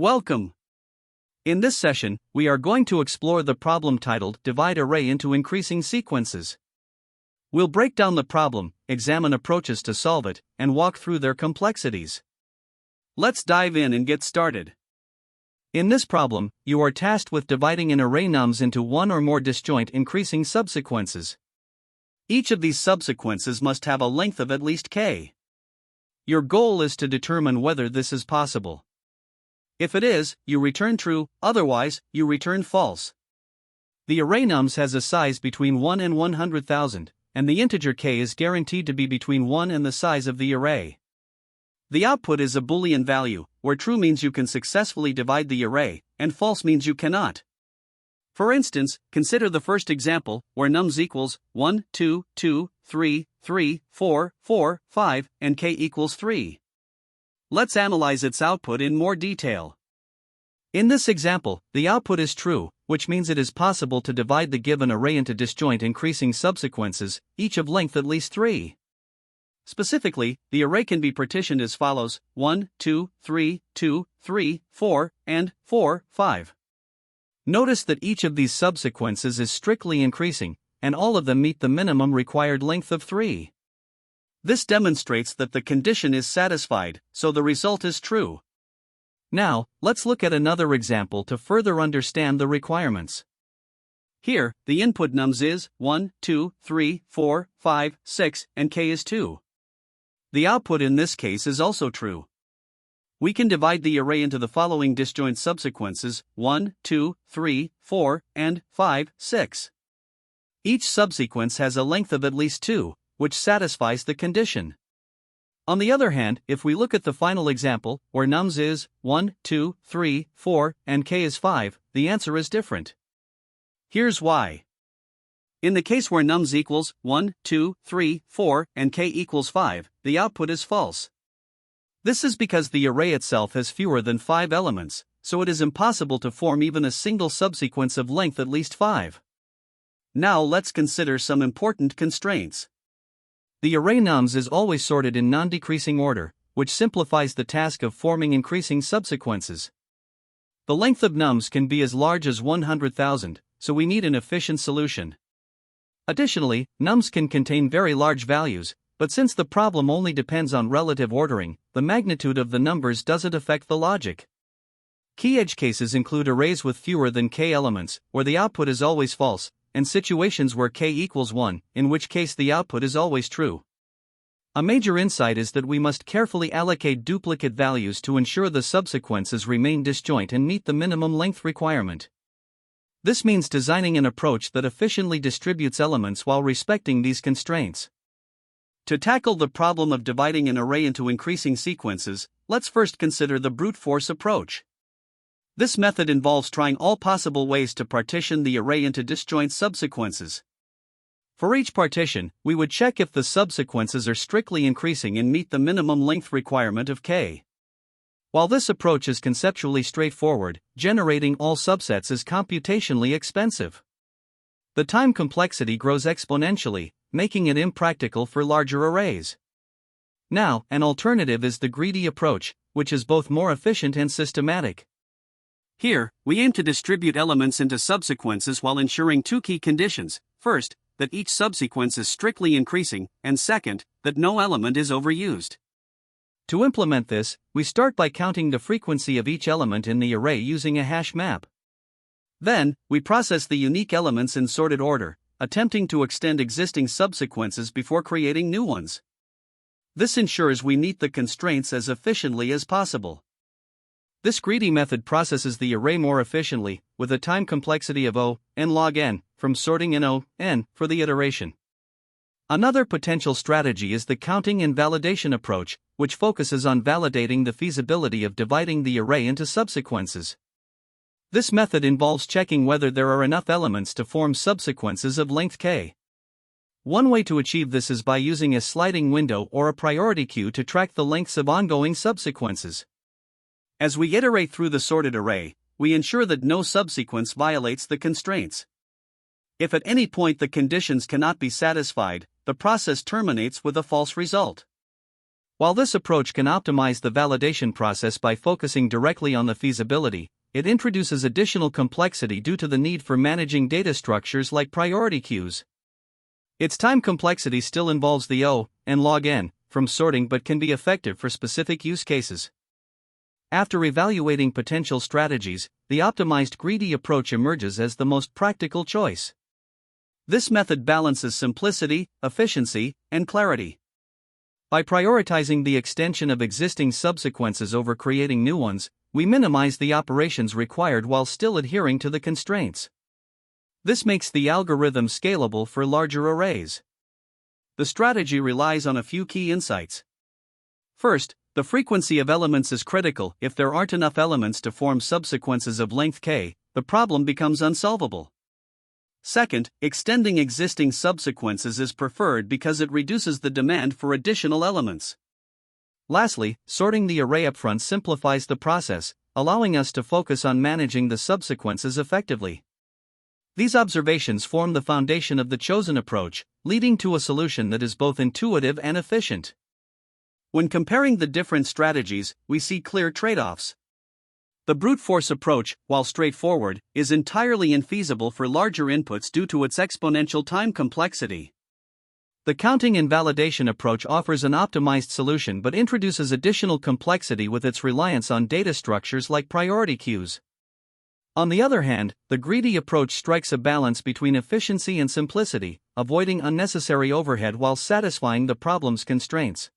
Welcome! In this session, we are going to explore the problem titled Divide Array into Increasing Sequences. We'll break down the problem, examine approaches to solve it, and walk through their complexities. Let's dive in and get started. In this problem, you are tasked with dividing an array nums into one or more disjoint increasing subsequences. Each of these subsequences must have a length of at least k. Your goal is to determine whether this is possible. If it is, you return true, otherwise, you return false. The array nums has a size between 1 and 100,000, and the integer k is guaranteed to be between 1 and the size of the array. The output is a Boolean value, where true means you can successfully divide the array, and false means you cannot. For instance, consider the first example, where nums equals 1, 2, 2, 3, 3, 4, 4, 5, and k equals 3. Let's analyze its output in more detail. In this example, the output is true, which means it is possible to divide the given array into disjoint increasing subsequences, each of length at least 3. Specifically, the array can be partitioned as follows: 1, 2, 3, 2, 3, 4, and 4, 5. Notice that each of these subsequences is strictly increasing, and all of them meet the minimum required length of 3. This demonstrates that the condition is satisfied, so the result is true. Now, let's look at another example to further understand the requirements. Here, the input nums is 1, 2, 3, 4, 5, 6, and k is 2. The output in this case is also true. We can divide the array into the following disjoint subsequences: 1, 2, 3, 4, and 5, 6. Each subsequence has a length of at least 2, which satisfies the condition. On the other hand, if we look at the final example, where nums is 1, 2, 3, 4, and k is 5, the answer is different. Here's why. In the case where nums equals 1, 2, 3, 4, and k equals 5, the output is false. This is because the array itself has fewer than 5 elements, so it is impossible to form even a single subsequence of length at least 5. Now let's consider some important constraints. The array nums is always sorted in non-decreasing order, which simplifies the task of forming increasing subsequences. The length of nums can be as large as 100,000, so we need an efficient solution. Additionally, nums can contain very large values, but since the problem only depends on relative ordering, the magnitude of the numbers doesn't affect the logic. Key edge cases include arrays with fewer than k elements, where the output is always false, and situations where k equals 1, in which case the output is always true. A major insight is that we must carefully allocate duplicate values to ensure the subsequences remain disjoint and meet the minimum length requirement. This means designing an approach that efficiently distributes elements while respecting these constraints. To tackle the problem of dividing an array into increasing sequences, let's first consider the brute force approach. This method involves trying all possible ways to partition the array into disjoint subsequences. For each partition, we would check if the subsequences are strictly increasing and meet the minimum length requirement of k. While this approach is conceptually straightforward, generating all subsets is computationally expensive. The time complexity grows exponentially, making it impractical for larger arrays. Now, an alternative is the greedy approach, which is both more efficient and systematic. Here, we aim to distribute elements into subsequences while ensuring two key conditions: first, that each subsequence is strictly increasing, and second, that no element is overused. To implement this, we start by counting the frequency of each element in the array using a hash map. Then, we process the unique elements in sorted order, attempting to extend existing subsequences before creating new ones. This ensures we meet the constraints as efficiently as possible. This greedy method processes the array more efficiently, with a time complexity of O(n) log n, from sorting in O(n) for the iteration. Another potential strategy is the counting and validation approach, which focuses on validating the feasibility of dividing the array into subsequences. This method involves checking whether there are enough elements to form subsequences of length k. One way to achieve this is by using a sliding window or a priority queue to track the lengths of ongoing subsequences. As we iterate through the sorted array, we ensure that no subsequence violates the constraints. If at any point the conditions cannot be satisfied, the process terminates with a false result. While this approach can optimize the validation process by focusing directly on the feasibility, it introduces additional complexity due to the need for managing data structures like priority queues. Its time complexity still involves the O and log n from sorting but can be effective for specific use cases. After evaluating potential strategies, the optimized greedy approach emerges as the most practical choice. This method balances simplicity, efficiency, and clarity. By prioritizing the extension of existing subsequences over creating new ones, we minimize the operations required while still adhering to the constraints. This makes the algorithm scalable for larger arrays. The strategy relies on a few key insights. First, the frequency of elements is critical. If there aren't enough elements to form subsequences of length k, the problem becomes unsolvable. Second, extending existing subsequences is preferred because it reduces the demand for additional elements. Lastly, sorting the array upfront simplifies the process, allowing us to focus on managing the subsequences effectively. These observations form the foundation of the chosen approach, leading to a solution that is both intuitive and efficient. When comparing the different strategies, we see clear trade-offs. The brute force approach, while straightforward, is entirely infeasible for larger inputs due to its exponential time complexity. The counting and validation approach offers an optimized solution but introduces additional complexity with its reliance on data structures like priority queues. On the other hand, the greedy approach strikes a balance between efficiency and simplicity, avoiding unnecessary overhead while satisfying the problem's constraints.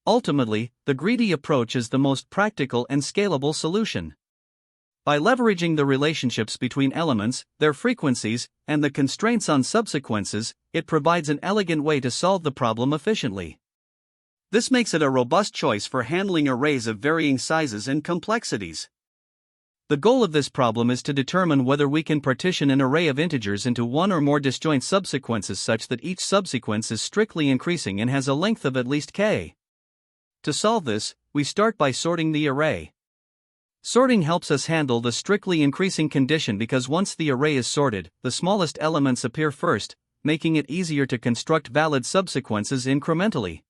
Ultimately, the greedy approach is the most practical and scalable solution. By leveraging the relationships between elements, their frequencies, and the constraints on subsequences, it provides an elegant way to solve the problem efficiently. This makes it a robust choice for handling arrays of varying sizes and complexities. The goal of this problem is to determine whether we can partition an array of integers into one or more disjoint subsequences such that each subsequence is strictly increasing and has a length of at least k. To solve this, we start by sorting the array. Sorting helps us handle the strictly increasing condition because once the array is sorted, the smallest elements appear first, making it easier to construct valid subsequences incrementally.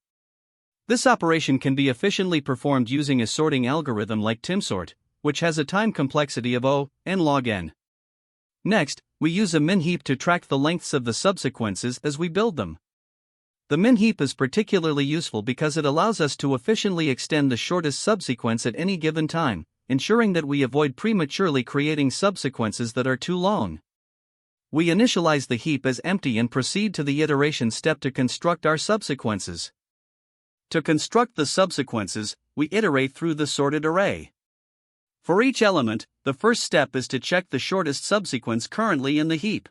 This operation can be efficiently performed using a sorting algorithm like timsort, which has a time complexity of O n log n. Next, we use a min heap to track the lengths of the subsequences as we build them. The min heap is particularly useful because it allows us to efficiently extend the shortest subsequence at any given time, ensuring that we avoid prematurely creating subsequences that are too long. We initialize the heap as empty and proceed to the iteration step to construct our subsequences. To construct the subsequences, we iterate through the sorted array. For each element, the first step is to check the shortest subsequence currently in the heap.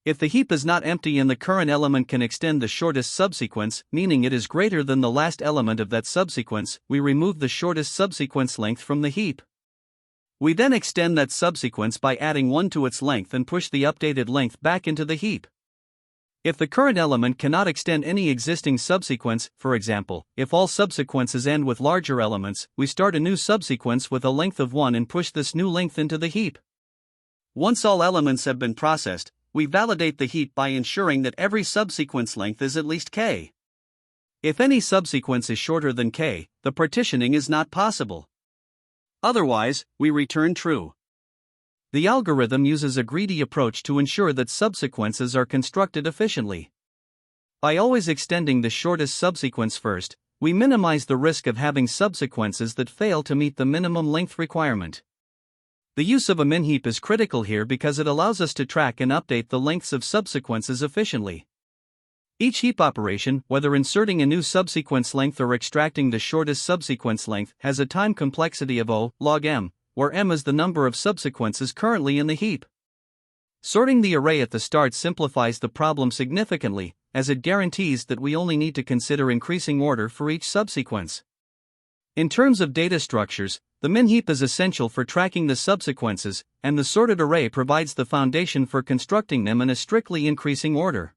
If the heap is not empty and the current element can extend the shortest subsequence, meaning it is greater than the last element of that subsequence, we remove the shortest subsequence length from the heap. We then extend that subsequence by adding 1 to its length and push the updated length back into the heap. If the current element cannot extend any existing subsequence, for example, if all subsequences end with larger elements, we start a new subsequence with a length of 1 and push this new length into the heap. Once all elements have been processed, we validate the heap by ensuring that every subsequence length is at least k. If any subsequence is shorter than k, the partitioning is not possible. Otherwise, we return true. The algorithm uses a greedy approach to ensure that subsequences are constructed efficiently. By always extending the shortest subsequence first, we minimize the risk of having subsequences that fail to meet the minimum length requirement. The use of a min heap is critical here because it allows us to track and update the lengths of subsequences efficiently. Each heap operation, whether inserting a new subsequence length or extracting the shortest subsequence length, has a time complexity of O log m, where m is the number of subsequences currently in the heap. Sorting the array at the start simplifies the problem significantly, as it guarantees that we only need to consider increasing order for each subsequence. In terms of data structures, the min heap is essential for tracking the subsequences, and the sorted array provides the foundation for constructing them in a strictly increasing order.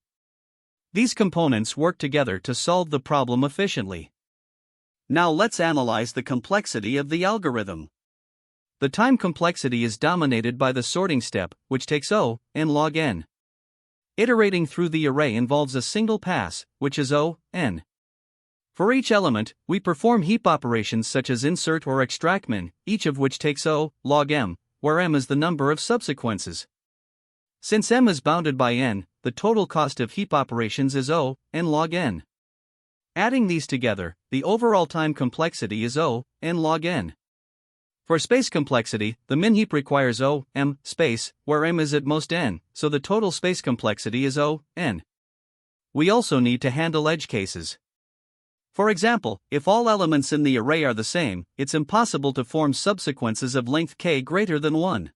These components work together to solve the problem efficiently. Now let's analyze the complexity of the algorithm. The time complexity is dominated by the sorting step, which takes O n log n. Iterating through the array involves a single pass, which is O n. For each element, we perform heap operations such as insert or extract min, each of which takes O log m, where m is the number of subsequences. Since m is bounded by n, the total cost of heap operations is O n log n. Adding these together, the overall time complexity is O n log n. For space complexity, the min heap requires O m space, where m is at most n, so the total space complexity is O n. We also need to handle edge cases. For example, if all elements in the array are the same, it's impossible to form subsequences of length k greater than 1.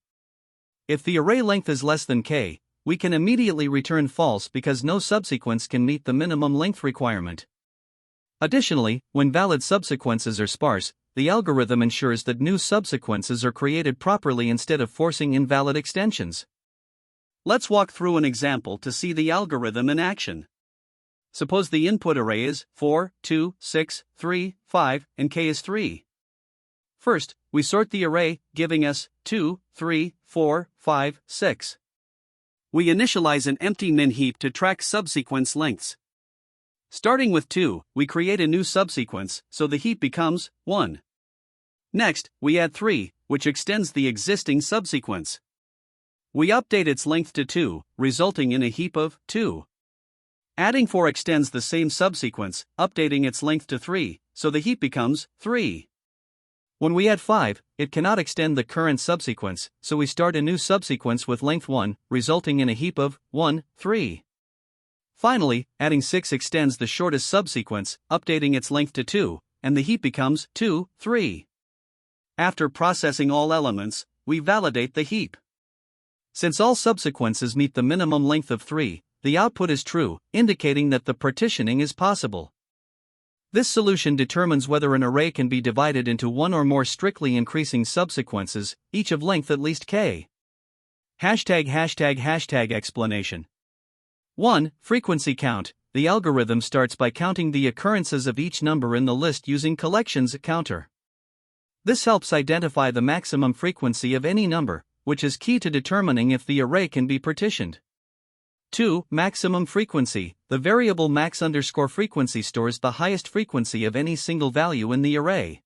If the array length is less than k, we can immediately return false because no subsequence can meet the minimum length requirement. Additionally, when valid subsequences are sparse, the algorithm ensures that new subsequences are created properly instead of forcing invalid extensions. Let's walk through an example to see the algorithm in action. Suppose the input array is 4, 2, 6, 3, 5, and k is 3. First, we sort the array, giving us 2, 3, 4, 5, 6. We initialize an empty min heap to track subsequence lengths. Starting with 2, we create a new subsequence, so the heap becomes 1. Next, we add 3, which extends the existing subsequence. We update its length to 2, resulting in a heap of 2. Adding 4 extends the same subsequence, updating its length to 3, so the heap becomes 3. When we add 5, it cannot extend the current subsequence, so we start a new subsequence with length 1, resulting in a heap of 1, 3. Finally, adding 6 extends the shortest subsequence, updating its length to 2, and the heap becomes 2, 3. After processing all elements, we validate the heap. Since all subsequences meet the minimum length of 3, the output is true, indicating that the partitioning is possible. This solution determines whether an array can be divided into one or more strictly increasing subsequences, each of length at least k. Explanation. 1. Frequency count. The algorithm starts by counting the occurrences of each number in the list using collections counter. This helps identify the maximum frequency of any number, which is key to determining if the array can be partitioned. 2. Maximum frequency. The variable max_frequency stores the highest frequency of any single value in the array.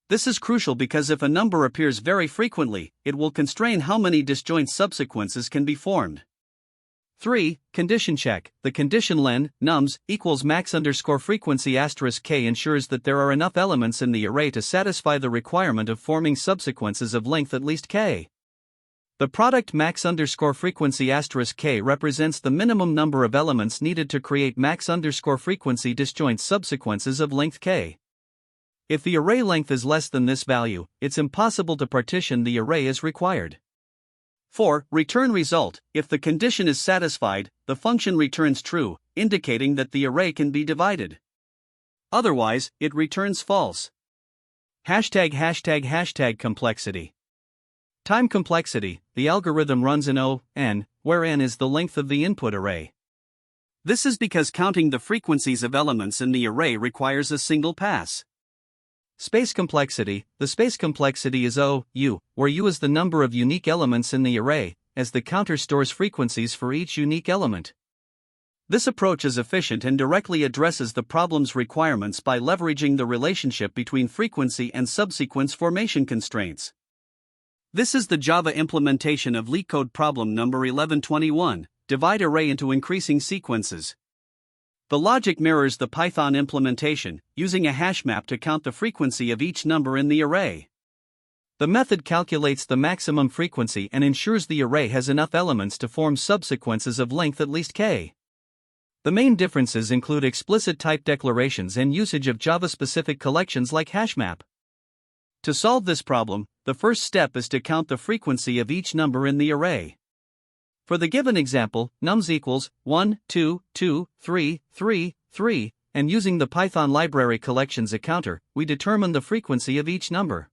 This is crucial because if a number appears very frequently, it will constrain how many disjoint subsequences can be formed. 3. Condition check. The condition len, nums, equals max_frequency *k ensures that there are enough elements in the array to satisfy the requirement of forming subsequences of length at least k. The product max_frequency *k represents the minimum number of elements needed to create max_frequency disjoint subsequences of length k. If the array length is less than this value, it's impossible to partition the array as required. 4. Return result. If the condition is satisfied, the function returns true, indicating that the array can be divided. Otherwise, it returns false. Complexity. Time complexity. The algorithm runs in O, n, where n is the length of the input array. This is because counting the frequencies of elements in the array requires a single pass. Space complexity. The space complexity is O, u, where u is the number of unique elements in the array, as the counter stores frequencies for each unique element. This approach is efficient and directly addresses the problem's requirements by leveraging the relationship between frequency and subsequence formation constraints. This is the Java implementation of LeetCode problem number 1121, divide array into increasing sequences. The logic mirrors the Python implementation, using a hash map to count the frequency of each number in the array. The method calculates the maximum frequency and ensures the array has enough elements to form subsequences of length at least k. The main differences include explicit type declarations and usage of Java-specific collections like hashmap. To solve this problem, the first step is to count the frequency of each number in the array. For the given example, nums equals 1, 2, 2, 3, 3, 3, and using the Python library collections counter, we determine the frequency of each number.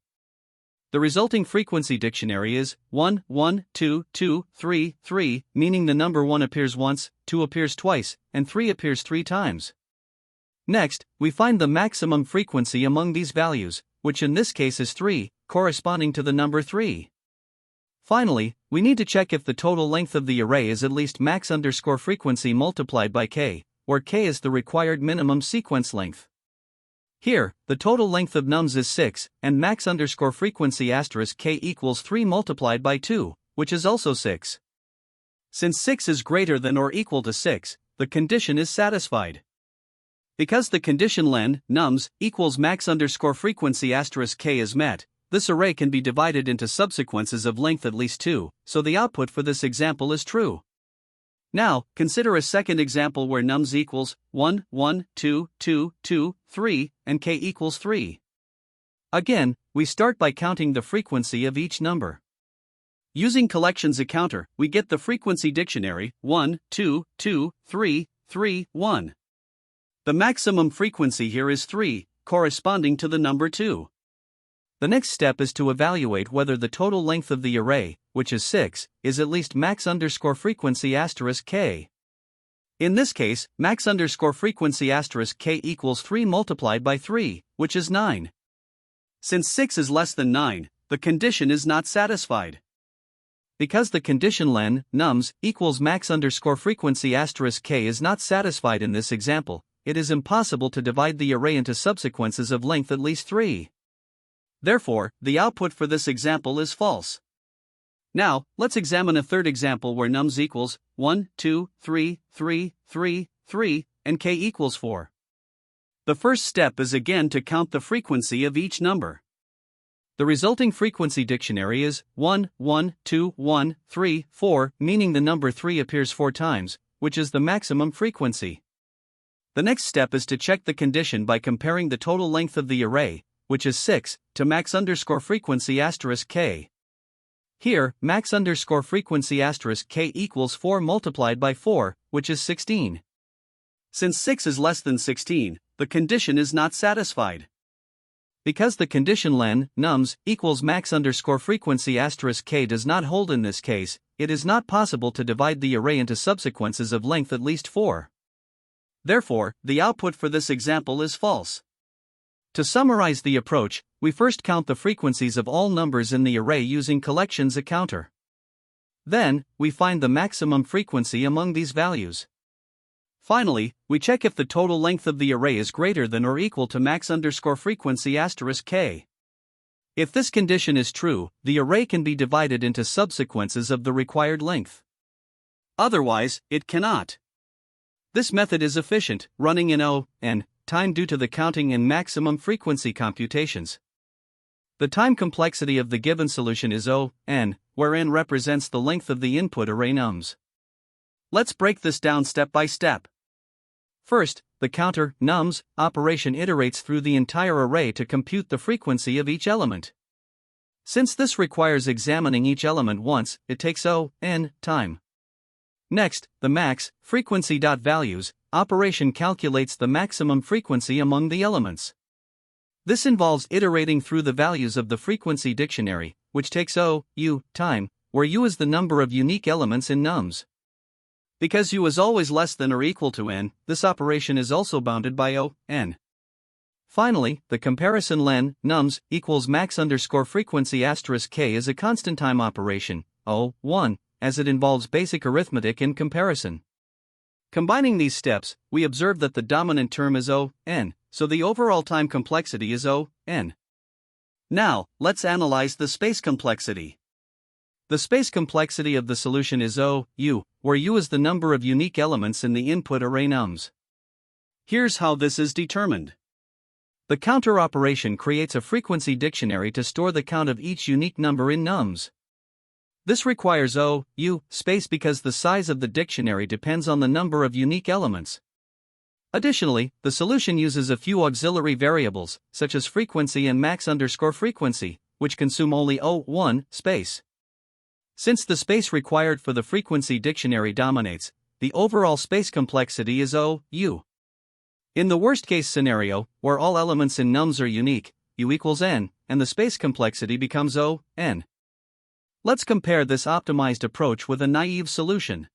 The resulting frequency dictionary is 1, 1, 2, 2, 3, 3, meaning the number 1 appears once, 2 appears twice, and 3 appears 3 times. Next, we find the maximum frequency among these values, which in this case is 3, corresponding to the number 3. Finally, we need to check if the total length of the array is at least max_frequency multiplied by k, where k is the required minimum sequence length. Here, the total length of nums is 6, and max underscore frequency asterisk k equals 3 multiplied by 2, which is also 6. Since 6 is greater than or equal to 6, the condition is satisfied. Because the condition len, nums, equals max underscore frequency asterisk k is met, this array can be divided into subsequences of length at least 2, so the output for this example is true. Now, consider a second example where nums equals 1, 1, 2, 2, 2, 3, and k equals 3. Again, we start by counting the frequency of each number. Using collections a counter, we get the frequency dictionary 1, 2, 2, 3, 3, 1. The maximum frequency here is 3, corresponding to the number 2. The next step is to evaluate whether the total length of the array, which is 6, is at least max underscore frequency asterisk k. In this case, max underscore frequency asterisk k equals 3 multiplied by 3, which is 9. Since 6 is less than 9, the condition is not satisfied. Because the condition len, nums, equals max underscore frequency asterisk k is not satisfied in this example, it is impossible to divide the array into subsequences of length at least 3. Therefore, the output for this example is false. Now, let's examine a third example where nums equals 1, 2, 3, 3, 3, 3, and k equals 4. The first step is again to count the frequency of each number. The resulting frequency dictionary is 1, 1, 2, 1, 3, 4, meaning the number 3 appears 4 times, which is the maximum frequency. The next step is to check the condition by comparing the total length of the array, which is 6, to max underscore frequency asterisk k. Here, max underscore frequency asterisk k equals 4 multiplied by 4, which is 16. Since 6 is less than 16, the condition is not satisfied. Because the condition len, nums, equals max underscore frequency asterisk k does not hold in this case, it is not possible to divide the array into subsequences of length at least 4. Therefore, the output for this example is false. To summarize the approach, we first count the frequencies of all numbers in the array using collections a counter. Then, we find the maximum frequency among these values. Finally, we check if the total length of the array is greater than or equal to max underscore frequency asterisk k. If this condition is true, the array can be divided into subsequences of the required length. Otherwise, it cannot. This method is efficient, running in O(n) time due to the counting and maximum frequency computations. The time complexity of the given solution is O(n), where n represents the length of the input array nums. Let's break this down step by step. First, the counter nums operation iterates through the entire array to compute the frequency of each element. Since this requires examining each element once, it takes O(n) time. Next, the max frequency.values operation calculates the maximum frequency among the elements. This involves iterating through the values of the frequency dictionary, which takes U time, where U is the number of unique elements in nums. Because U is always less than or equal to n, this operation is also bounded by O(n). Finally, the comparison len, nums, equals max underscore frequency asterisk k is a constant time operation, O(1), as it involves basic arithmetic in comparison. Combining these steps, we observe that the dominant term is O(n), so the overall time complexity is O(n). Now, let's analyze the space complexity. The space complexity of the solution is OU, where U is the number of unique elements in the input array nums. Here's how this is determined. The counter operation creates a frequency dictionary to store the count of each unique number in nums. This requires OU space because the size of the dictionary depends on the number of unique elements. Additionally, the solution uses a few auxiliary variables, such as frequency and max underscore frequency, which consume only O(1) space. Since the space required for the frequency dictionary dominates, the overall space complexity is OU. In the worst-case scenario, where all elements in nums are unique, U equals n, and the space complexity becomes O(n). Let's compare this optimized approach with a naive solution.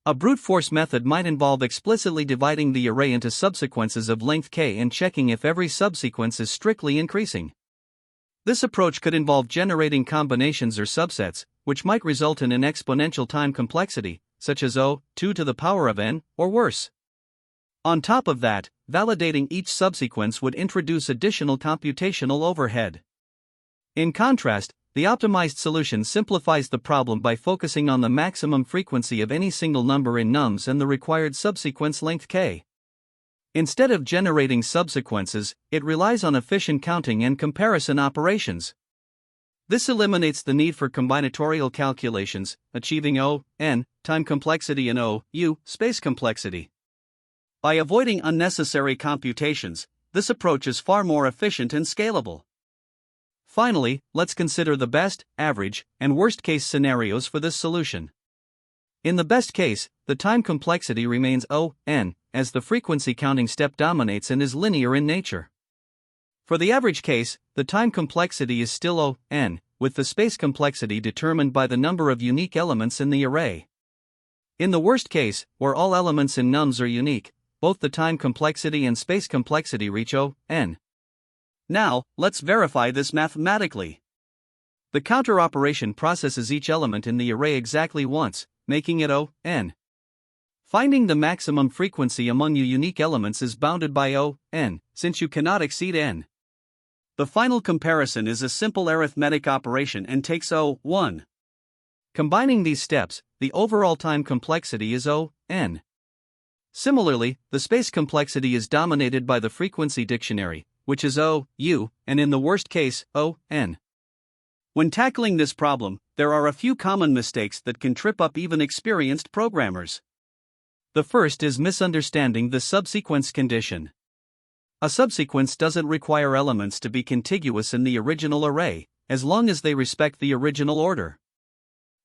A brute force method might involve explicitly dividing the array into subsequences of length k and checking if every subsequence is strictly increasing. This approach could involve generating combinations or subsets, which might result in an exponential time complexity, such as O(2 to the power of n, or worse. On top of that, validating each subsequence would introduce additional computational overhead. In contrast, the optimized solution simplifies the problem by focusing on the maximum frequency of any single number in nums and the required subsequence length k. Instead of generating subsequences, it relies on efficient counting and comparison operations. This eliminates the need for combinatorial calculations, achieving O(n) time complexity and O(u) space complexity. By avoiding unnecessary computations, this approach is far more efficient and scalable. Finally, let's consider the best, average, and worst-case scenarios for this solution. In the best case, the time complexity remains O(n), as the frequency counting step dominates and is linear in nature. For the average case, the time complexity is still O(n), with the space complexity determined by the number of unique elements in the array. In the worst case, where all elements in nums are unique, both the time complexity and space complexity reach O(n). Now, let's verify this mathematically. The counter operation processes each element in the array exactly once, making it O(n). Finding the maximum frequency among your unique elements is bounded by O(n), since you cannot exceed n. The final comparison is a simple arithmetic operation and takes O(1). Combining these steps, the overall time complexity is O(n). Similarly, the space complexity is dominated by the frequency dictionary, which is O(u), and in the worst case, O(n). When tackling this problem, there are a few common mistakes that can trip up even experienced programmers. The first is misunderstanding the subsequence condition. A subsequence doesn't require elements to be contiguous in the original array, as long as they respect the original order.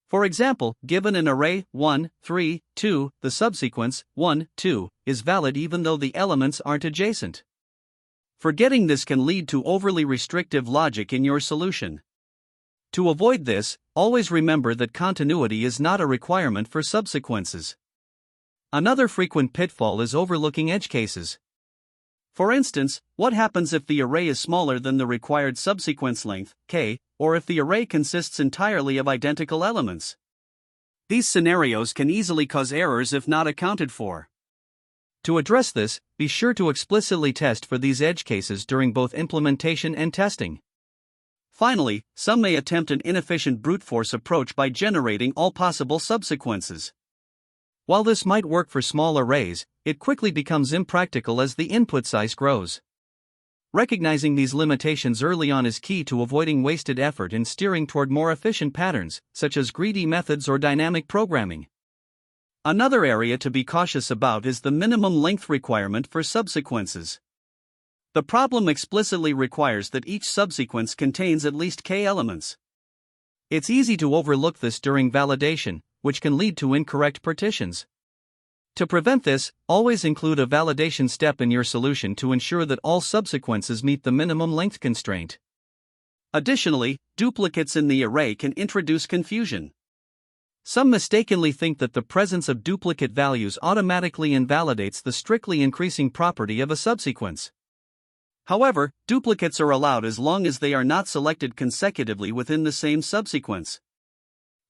For example, given an array 1, 3, 2, the subsequence 1, 2 is valid even though the elements aren't adjacent. Forgetting this can lead to overly restrictive logic in your solution. To avoid this, always remember that continuity is not a requirement for subsequences. Another frequent pitfall is overlooking edge cases. For instance, what happens if the array is smaller than the required subsequence length, k, or if the array consists entirely of identical elements? These scenarios can easily cause errors if not accounted for. To address this, be sure to explicitly test for these edge cases during both implementation and testing. Finally, some may attempt an inefficient brute force approach by generating all possible subsequences. While this might work for small arrays, it quickly becomes impractical as the input size grows. Recognizing these limitations early on is key to avoiding wasted effort and steering toward more efficient patterns, such as greedy methods or dynamic programming. Another area to be cautious about is the minimum length requirement for subsequences. The problem explicitly requires that each subsequence contains at least k elements. It's easy to overlook this during validation, which can lead to incorrect partitions. To prevent this, always include a validation step in your solution to ensure that all subsequences meet the minimum length constraint. Additionally, duplicates in the array can introduce confusion. Some mistakenly think that the presence of duplicate values automatically invalidates the strictly increasing property of a subsequence. However, duplicates are allowed as long as they are not selected consecutively within the same subsequence.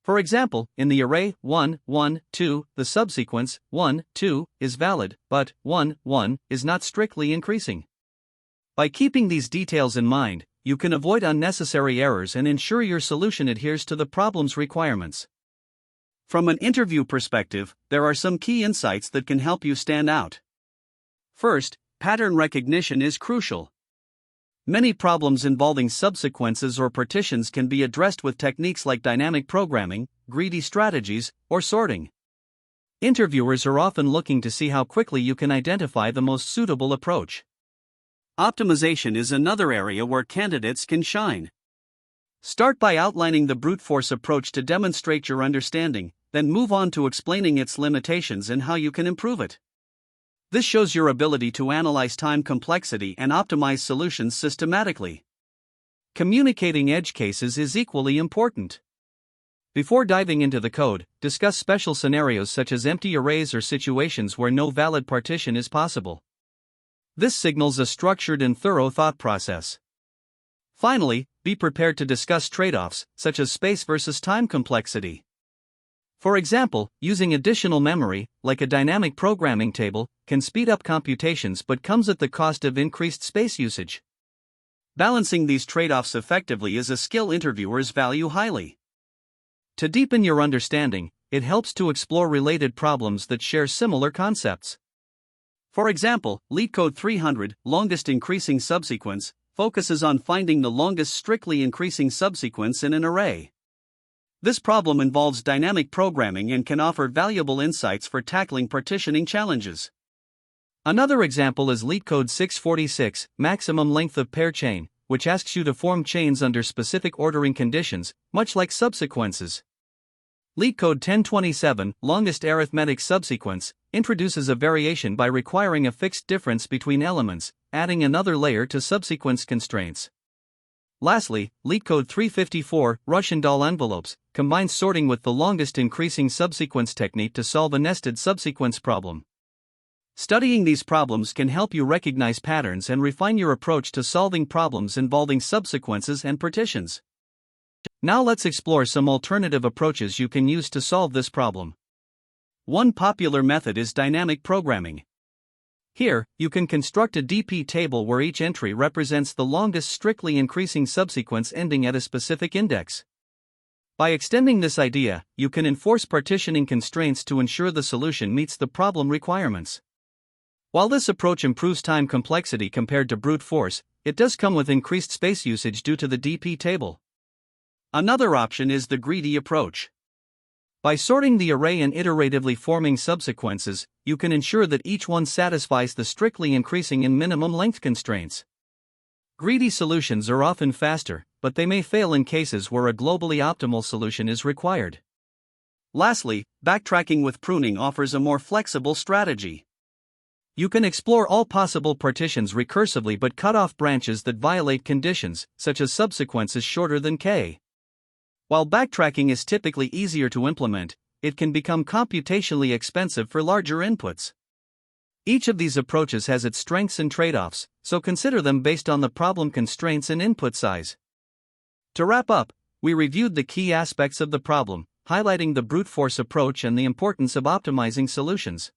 For example, in the array 1, 1, 2, the subsequence 1, 2 is valid, but 1, 1 is not strictly increasing. By keeping these details in mind, you can avoid unnecessary errors and ensure your solution adheres to the problem's requirements. From an interview perspective, there are some key insights that can help you stand out. First, pattern recognition is crucial. Many problems involving subsequences or partitions can be addressed with techniques like dynamic programming, greedy strategies, or sorting. Interviewers are often looking to see how quickly you can identify the most suitable approach. Optimization is another area where candidates can shine. Start by outlining the brute force approach to demonstrate your understanding, then move on to explaining its limitations and how you can improve it. This shows your ability to analyze time complexity and optimize solutions systematically. Communicating edge cases is equally important. Before diving into the code, discuss special scenarios such as empty arrays or situations where no valid partition is possible. This signals a structured and thorough thought process. Finally, be prepared to discuss trade-offs, such as space versus time complexity. For example, using additional memory, like a dynamic programming table, can speed up computations but comes at the cost of increased space usage. Balancing these trade-offs effectively is a skill interviewers value highly. To deepen your understanding, it helps to explore related problems that share similar concepts. For example, LeetCode 300, longest increasing subsequence, focuses on finding the longest strictly increasing subsequence in an array. This problem involves dynamic programming and can offer valuable insights for tackling partitioning challenges. Another example is LeetCode 646, maximum length of pair chain, which asks you to form chains under specific ordering conditions, much like subsequences. LeetCode 1027, longest arithmetic subsequence, introduces a variation by requiring a fixed difference between elements, adding another layer to subsequence constraints. Lastly, LeetCode 354, Russian doll envelopes, combines sorting with the longest increasing subsequence technique to solve a nested subsequence problem. Studying these problems can help you recognize patterns and refine your approach to solving problems involving subsequences and partitions. Now let's explore some alternative approaches you can use to solve this problem. One popular method is dynamic programming. Here, you can construct a DP table where each entry represents the longest strictly increasing subsequence ending at a specific index. By extending this idea, you can enforce partitioning constraints to ensure the solution meets the problem requirements. While this approach improves time complexity compared to brute force, it does come with increased space usage due to the DP table. Another option is the greedy approach. By sorting the array and iteratively forming subsequences, you can ensure that each one satisfies the strictly increasing and minimum length constraints. Greedy solutions are often faster, but they may fail in cases where a globally optimal solution is required. Lastly, backtracking with pruning offers a more flexible strategy. You can explore all possible partitions recursively but cut off branches that violate conditions, such as subsequences shorter than k. While backtracking is typically easier to implement, it can become computationally expensive for larger inputs. Each of these approaches has its strengths and trade-offs, so consider them based on the problem constraints and input size. To wrap up, we reviewed the key aspects of the problem, highlighting the brute force approach and the importance of optimizing solutions.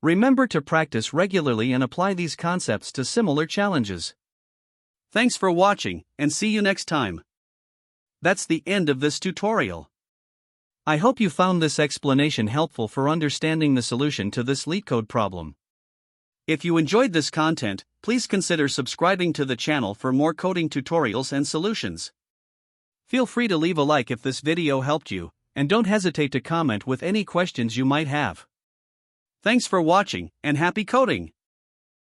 Remember to practice regularly and apply these concepts to similar challenges. Thanks for watching, and see you next time. That's the end of this tutorial. I hope you found this explanation helpful for understanding the solution to this LeetCode problem. If you enjoyed this content, please consider subscribing to the channel for more coding tutorials and solutions. Feel free to leave a like if this video helped you, and don't hesitate to comment with any questions you might have. Thanks for watching, and happy coding!